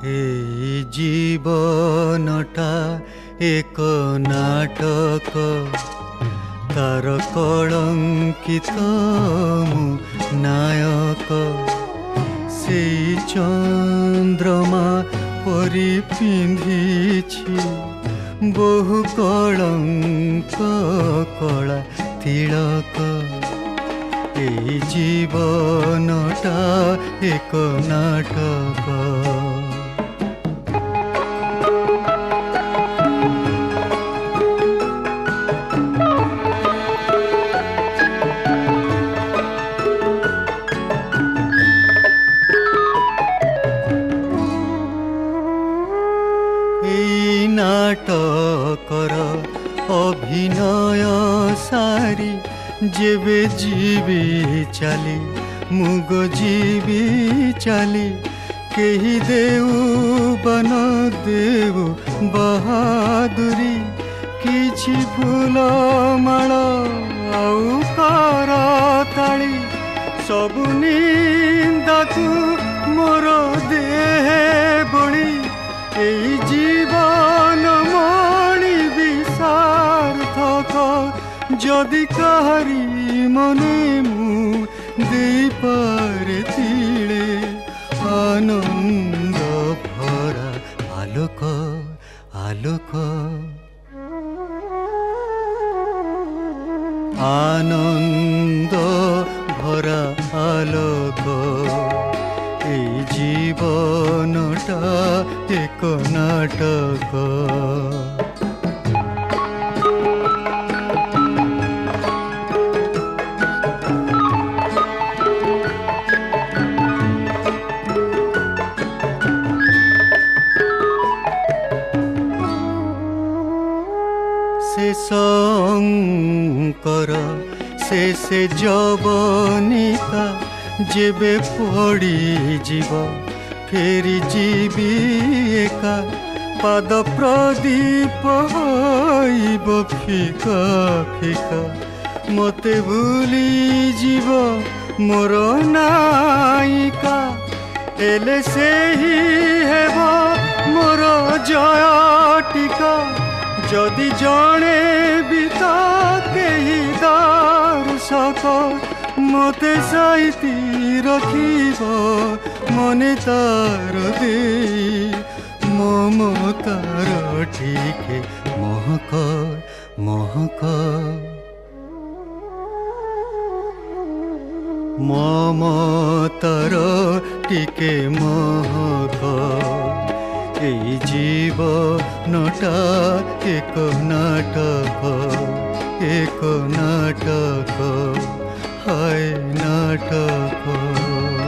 এই জীবনটা এক নাটক, তার কলঙ্কিত মু নায়ক। সেই চন্দ্রমা পরি পিঁধিছি বহু কলঙ্ক কলা তিলক। এই জীবনটা এক নাটক। নাটকর অভিনয় সারি যেবে ଯିବି ଚାଲି মুগ ଯିବି ଚାଲି, କେହି ଦେଉ ବନ ଦେଉ ବାହାଦୁରୀ, କିଛି ଫୁଲ ମାଳ ଆଉ କରତାଳି, ସବୁ ନିନ୍ଦାକୁ ମୋର ଦେହେ ବଳି। এই জীবন মণি বিসার্থক, যদি কাহারি মনে মু দেইপারে তিলে আনন্দ ভরা আলোক আলোক। আনন্দ ভরা আলোক। এই জীবনটা এক নাটক। শেষ অঙ্কর শেষে যবনিকা, যেবে পড়ি জীব ফেরি ଯିବି একা। পাদ প্রদীপ হইব ফিকা ফিকা, মতে ভুলি জীব মোর নায়িকা। এলে ସେହି ହେବ মোর জয় টিকা, যদি জଣେ ବି ତ କେହି দর্শক মতে সাইতি রখিব মনে তার দেই। মমতার টিকে মহক মহক, মমতার টিকে মহক। এই জীবনটা এক নাটক, এক নাটক, হায় নাটক।